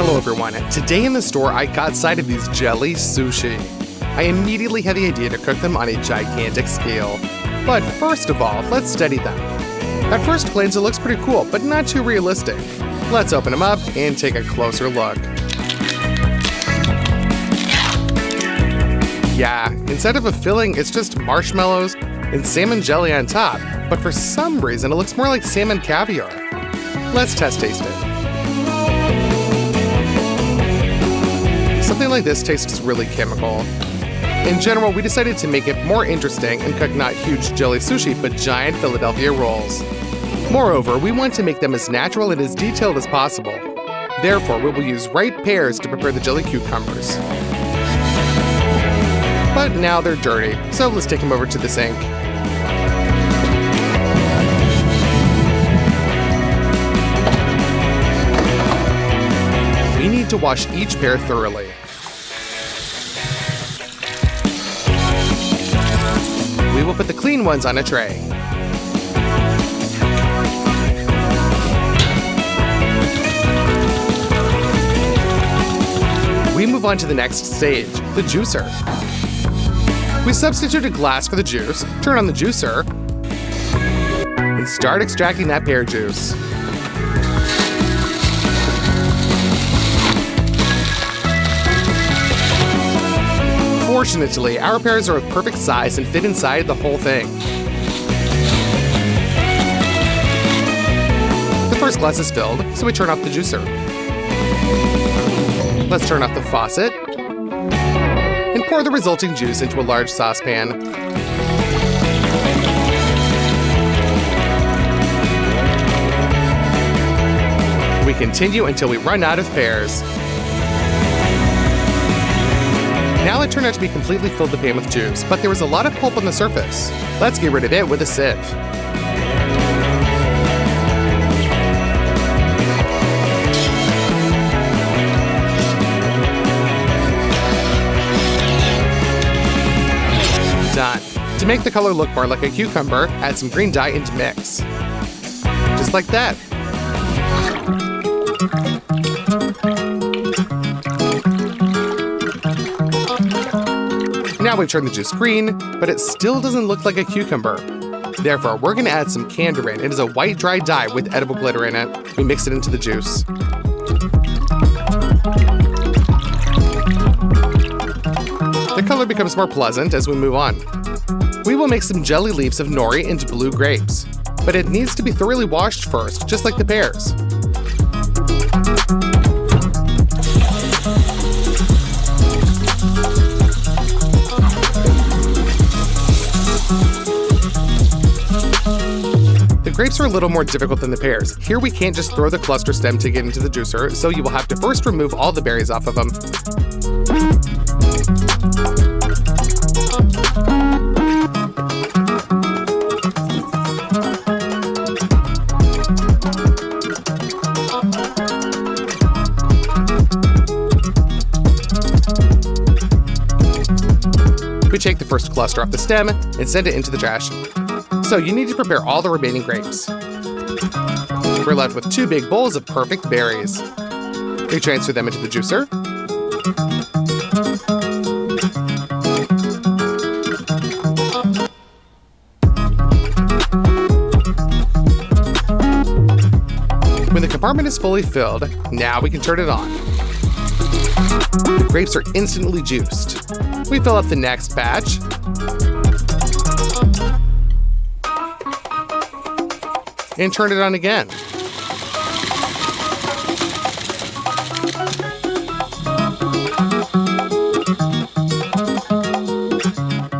Hello everyone, today in the store I got sight of these jelly sushi. I immediately had the idea to cook them on a gigantic scale. But first of all, let's study them. At first glance it looks pretty cool, but not too realistic. Let's open them up and take a closer look. Yeah, instead of a filling, it's just marshmallows and salmon jelly on top, but for some reason it looks more like salmon caviar. Let's test taste it. Something like this tastes really chemical. In general, we decided to make it more interesting and cook not huge jelly sushi, but giant Philadelphia rolls. Moreover, we want to make them as natural and as detailed as possible. Therefore, we will use ripe pears to prepare the jelly cucumbers. But now they're dirty, so let's take them over to the sink. We need to wash each pear thoroughly. We will put the clean ones on a tray. We move on to the next stage, the juicer. We substitute a glass for the juice, turn on the juicer, and start extracting that pear juice. Fortunately, our pears are of perfect size and fit inside the whole thing. The first glass is filled, so we turn off the juicer. Let's turn off the faucet and pour the resulting juice into a large saucepan. We continue until we run out of pears. Now it turned out to be completely filled the pan with juice, but there was a lot of pulp on the surface. Let's get rid of it with a sieve. Done. To make the color look more like a cucumber, add some green dye and mix. Just like that. Now we've turned the juice green, but it still doesn't look like a cucumber. Therefore, we're going to add some canderin. It is a white dry dye with edible glitter in it. We mix it into the juice. The color becomes more pleasant as we move on. We will make some jelly leaves of nori into blue grapes, but it needs to be thoroughly washed first, just like the pears. The grapes are a little more difficult than the pears. Here we can't just throw the cluster stem to get into the juicer, so you will have to first remove all the berries off of them. We take the first cluster off the stem and send it into the trash. So you need to prepare all the remaining grapes. We're left with 2 big bowls of perfect berries. We transfer them into the juicer. When the compartment is fully filled, now we can turn it on. The grapes are instantly juiced. We fill up the next batch. And turn it on again.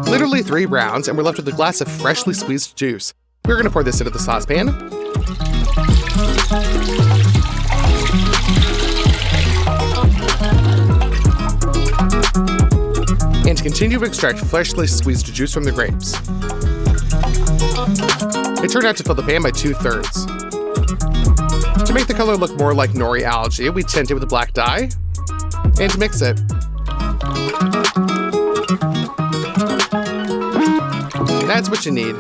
Literally 3 rounds, and we're left with a glass of freshly squeezed juice. We're going to pour this into the saucepan. And continue to extract freshly squeezed juice from the grapes. It turned out to fill the pan by 2/3. To make the color look more like nori algae, we tint it with a black dye and mix it. That's what you need.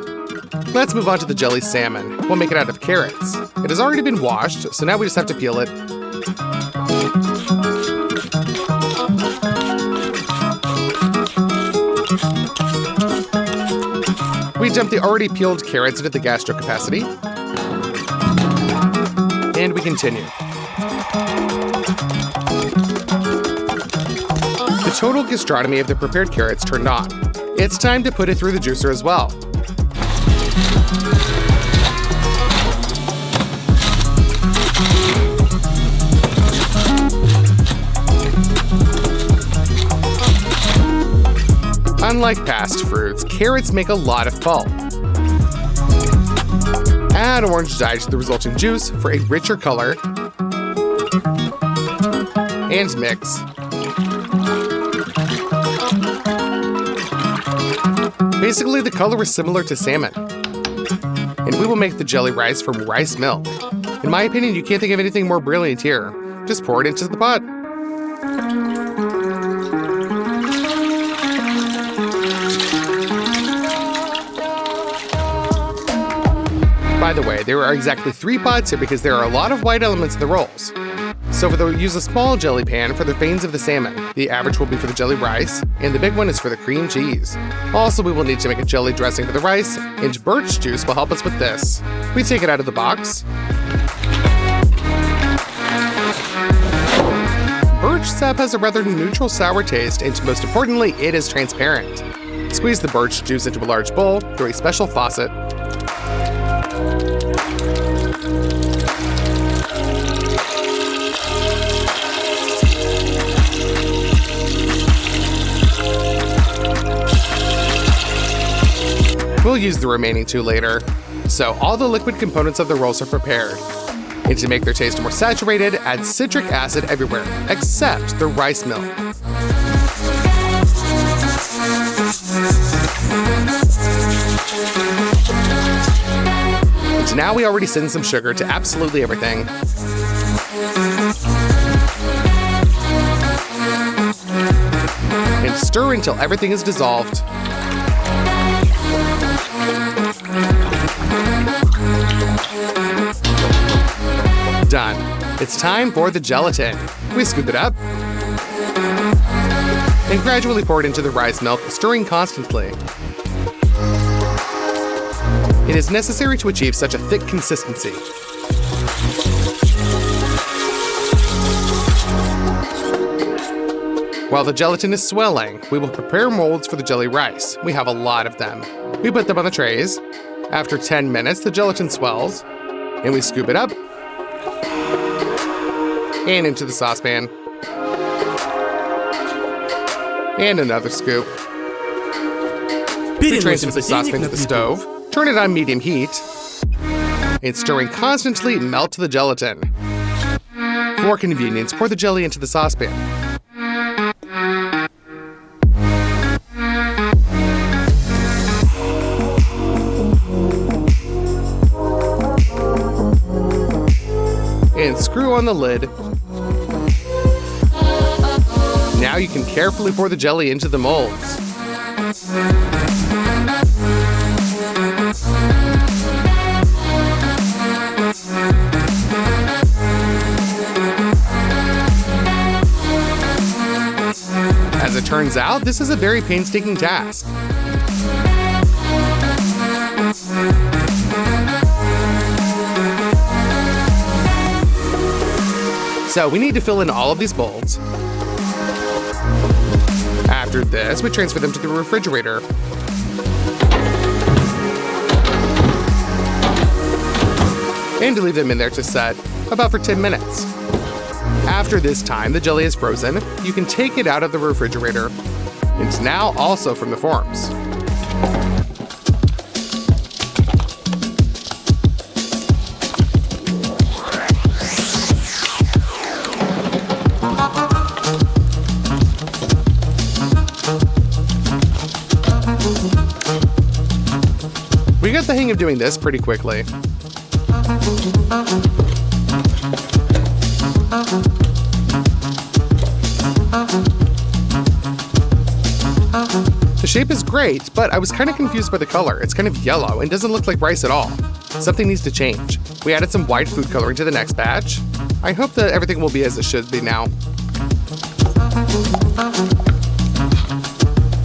Let's move on to the jelly salmon. We'll make it out of carrots. It has already been washed, so now we just have to peel it. We dump the already peeled carrots into the gastro capacity. And we continue. The total gastronomy of the prepared carrots turned on. It's time to put it through the juicer as well. Unlike past fruits, carrots make a lot of pulp. Add orange dye to the resulting juice for a richer color. And mix. Basically, the color is similar to salmon. And we will make the jelly rice from rice milk. In my opinion, you can't think of anything more brilliant here. Just pour it into the pot. By the way, there are exactly 3 pots here because there are a lot of white elements in the rolls. So we'll use a small jelly pan for the veins of the salmon. The average will be for the jelly rice, and the big one is for the cream cheese. Also, we will need to make a jelly dressing for the rice, and birch juice will help us with this. We take it out of the box. Birch sap has a rather neutral sour taste, and most importantly, it is transparent. Squeeze the birch juice into a large bowl through a special faucet. We'll use the remaining 2 later. So all the liquid components of the rolls are prepared. And to make their taste more saturated, add citric acid everywhere, except the rice milk. And now we already send some sugar to absolutely everything. And stir until everything is dissolved. Done. It's time for the gelatin. We scoop it up and gradually pour it into the rice milk, stirring constantly. It is necessary to achieve such a thick consistency. While the gelatin is swelling, we will prepare molds for the jelly rice. We have a lot of them. We put them on the trays. After 10 minutes, the gelatin swells, and we scoop it up and into the saucepan. And another scoop. We transfer the saucepan to the stove, turn it on medium heat, and stirring constantly, melt the gelatin. For convenience, pour the jelly into the saucepan. And screw on the lid. Now you can carefully pour the jelly into the molds. As it turns out, this is a very painstaking task. So we need to fill in all of these molds. After this, we transfer them to the refrigerator. And leave them in there to set, about for 10 minutes. After this time, the jelly is frozen. You can take it out of the refrigerator. It's now also from the forms. We got the hang of doing this pretty quickly. The shape is great, but I was kind of confused by the color. It's kind of yellow and doesn't look like rice at all. Something needs to change. We added some white food coloring to the next batch. I hope that everything will be as it should be now.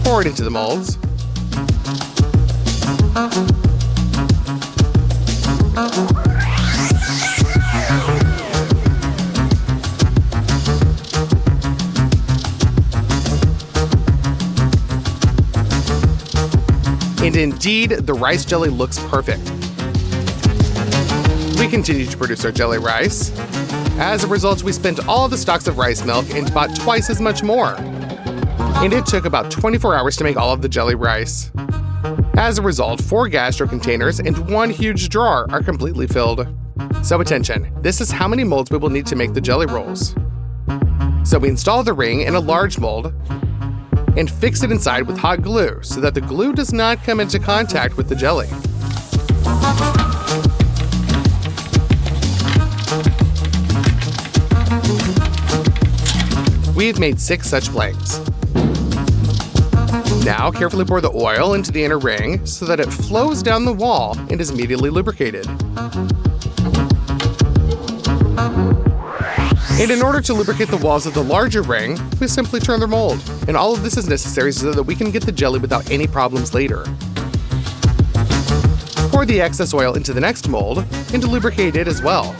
Pour it into the molds. And indeed, the rice jelly looks perfect. We continue to produce our jelly rice. As a result, we spent all of the stocks of rice milk and bought twice as much more. And it took about 24 hours to make all of the jelly rice. As a result, 4 gastro containers and 1 huge jar are completely filled. So attention, this is how many molds we will need to make the jelly rolls. So we install the ring in a large mold and fix it inside with hot glue so that the glue does not come into contact with the jelly. We've made 6 such blanks. Now carefully pour the oil into the inner ring so that it flows down the wall and is immediately lubricated. And in order to lubricate the walls of the larger ring, we simply turn the mold. And all of this is necessary so that we can get the jelly without any problems later. Pour the excess oil into the next mold and to lubricate it as well.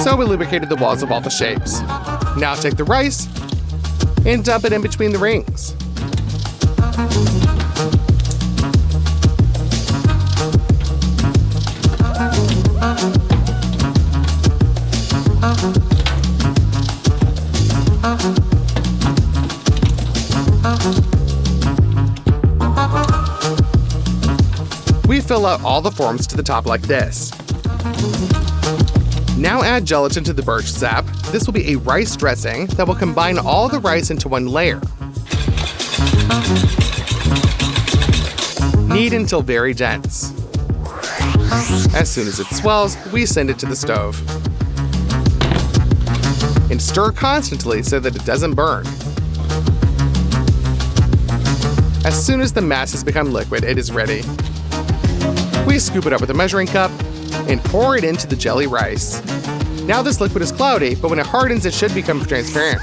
So we lubricated the walls of all the shapes. Now take the rice and dump it in between the rings. We fill out all the forms to the top like this. Now add gelatin to the birch sap. This will be a rice dressing that will combine all the rice into one layer. Knead until very dense. As soon as it swells, we send it to the stove. And stir constantly so that it doesn't burn. As soon as the mass has become liquid, it is ready. We scoop it up with a measuring cup and pour it into the jelly rice. Now this liquid is cloudy, but when it hardens, it should become transparent.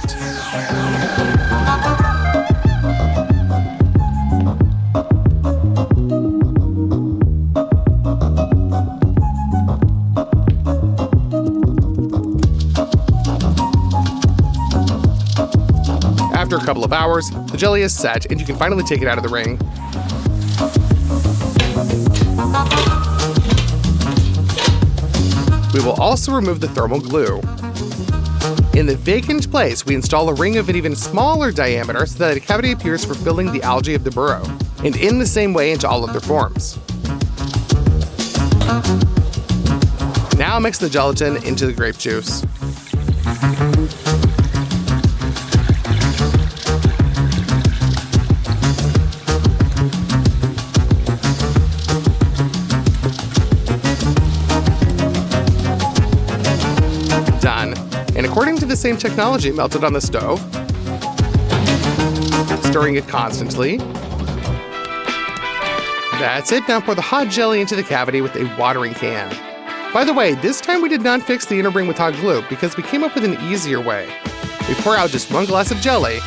After a couple of hours, the jelly is set and you can finally take it out of the ring. We will also remove the thermal glue. In the vacant place, we install a ring of an even smaller diameter so that a cavity appears for filling the algae of the burrow, and in the same way into all of their forms. Now mix the gelatin into the grape juice. Done. And according to the same technology, melted on the stove, stirring it constantly. That's it. Now pour the hot jelly into the cavity with a watering can. By the way, this time we did not fix the inner ring with hot glue because we came up with an easier way. We pour out just 1 glass of jelly,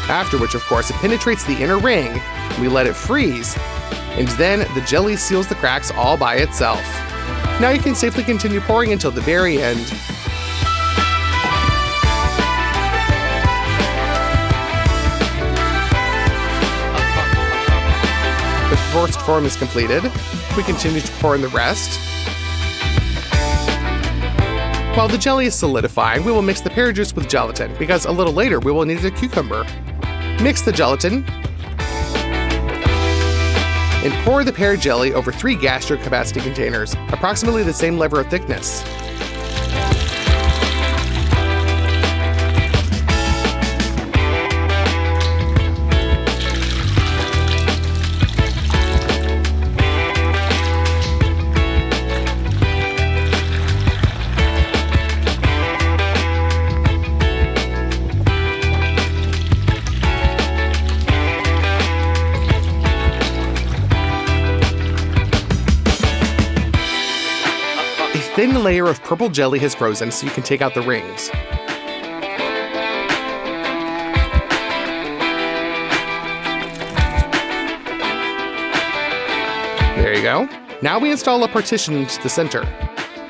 after which, of course, it penetrates the inner ring. We let it freeze, and then the jelly seals the cracks all by itself. Now you can safely continue pouring until the very end. The first form is completed. We continue to pour in the rest. While the jelly is solidifying, we will mix the pear juice with gelatin because a little later we will need a cucumber. Mix the gelatin and pour the pear jelly over 3 gastro capacity containers, approximately the same level of thickness. thin layer of purple jelly has frozen so you can take out the rings. There you go. Now we install a partition into the center.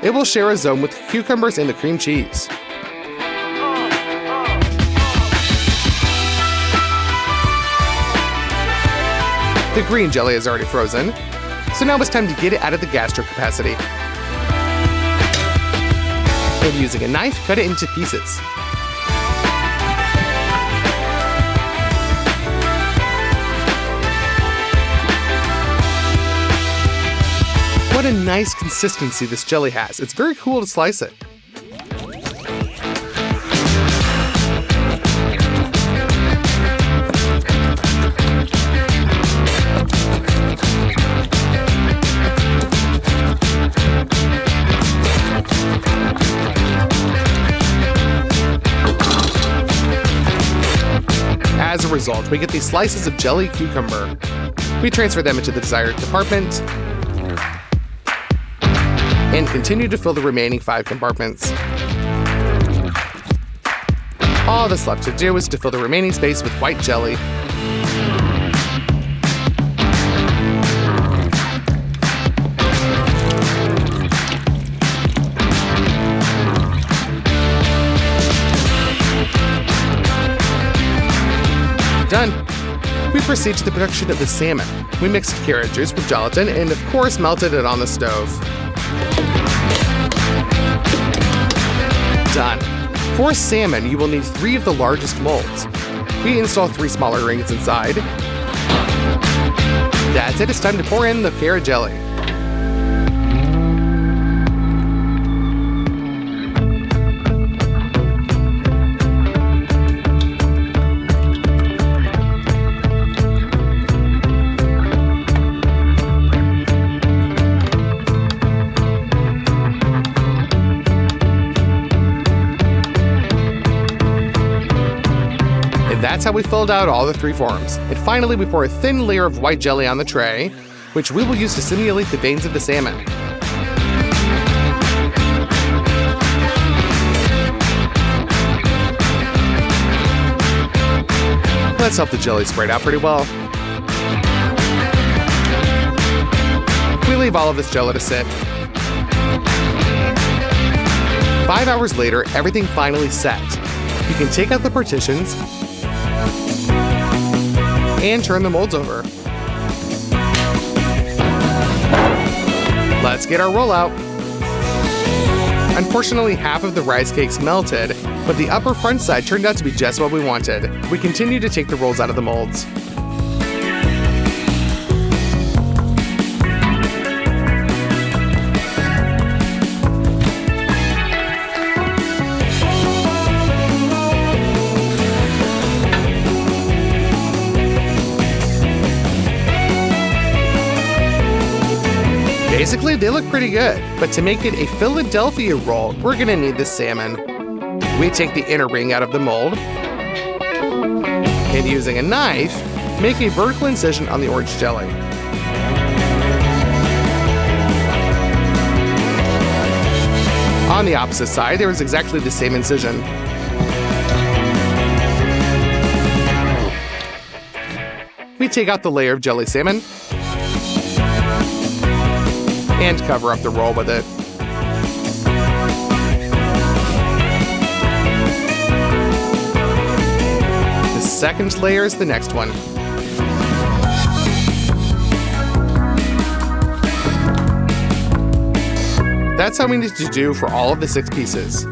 It will share a zone with cucumbers and the cream cheese. The green jelly is already frozen, so now it's time to get it out of the gastro capacity. And using a knife, cut it into pieces. What a nice consistency this jelly has. It's very cool to slice it. As a result, we get these slices of jelly cucumber. We transfer them into the desired compartment and continue to fill the remaining 5 compartments. All that's left to do is to fill the remaining space with white jelly. Done. We proceed to the production of the salmon. We mixed carrot juice with gelatin and of course melted it on the stove. Done. For salmon, you will need 3 of the largest molds. We install 3 smaller rings inside. That's it, it's time to pour in the carrot jelly. That's how we filled out all the 3 forms. And finally, we pour a thin layer of white jelly on the tray, which we will use to simulate the veins of the salmon. Let's hope the jelly sprayed out pretty well. We leave all of this jelly to sit. 5 hours later, everything finally set. You can take out the partitions and turn the molds over. Let's get our roll out. Unfortunately, half of the rice cakes melted, but the upper front side turned out to be just what we wanted. We continue to take the rolls out of the molds. Basically, they look pretty good, but to make it a Philadelphia roll, we're gonna need the salmon. We take the inner ring out of the mold, and using a knife, make a vertical incision on the orange jelly. On the opposite side, there is exactly the same incision. We take out the layer of jelly salmon, and cover up the roll with it. The second layer is the next one. That's how we need to do for all of the 6 pieces.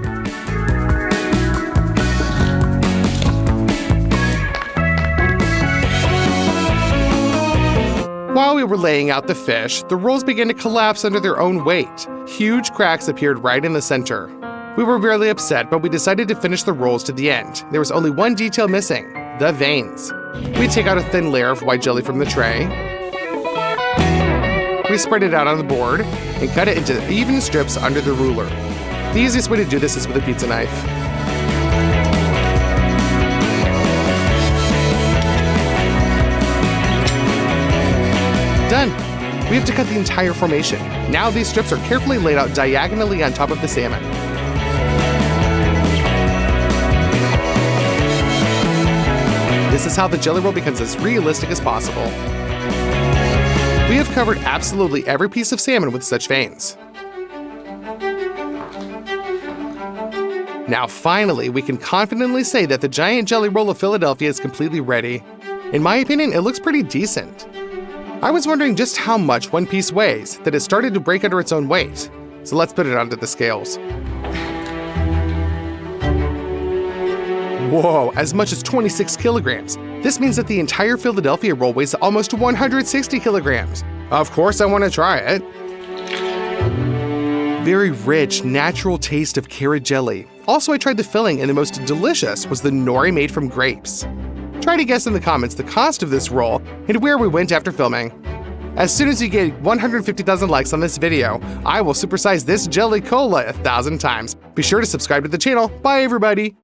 While we were laying out the fish, the rolls began to collapse under their own weight. Huge cracks appeared right in the center. We were really upset, but we decided to finish the rolls to the end. There was only one detail missing, the veins. We take out a thin layer of white jelly from the tray. We spread it out on the board and cut it into even strips under the ruler. The easiest way to do this is with a pizza knife. Done. We have to cut the entire formation. Now these strips are carefully laid out diagonally on top of the salmon. This is how the jelly roll becomes as realistic as possible. We have covered absolutely every piece of salmon with such veins. Now finally, we can confidently say that the giant jelly roll of Philadelphia is completely ready. In my opinion, it looks pretty decent. I was wondering just how much one piece weighs that it started to break under its own weight. So let's put it onto the scales. Whoa, as much as 26 kilograms. This means that the entire Philadelphia roll weighs almost 160 kilograms. Of course I want to try it. Very rich, natural taste of carrot jelly. Also, I tried the filling and the most delicious was the nori made from grapes. Try to guess in the comments the cost of this roll and where we went after filming. As soon as you get 150,000 likes on this video, I will supersize this jelly cola 1,000 times. Be sure to subscribe to the channel. Bye everybody!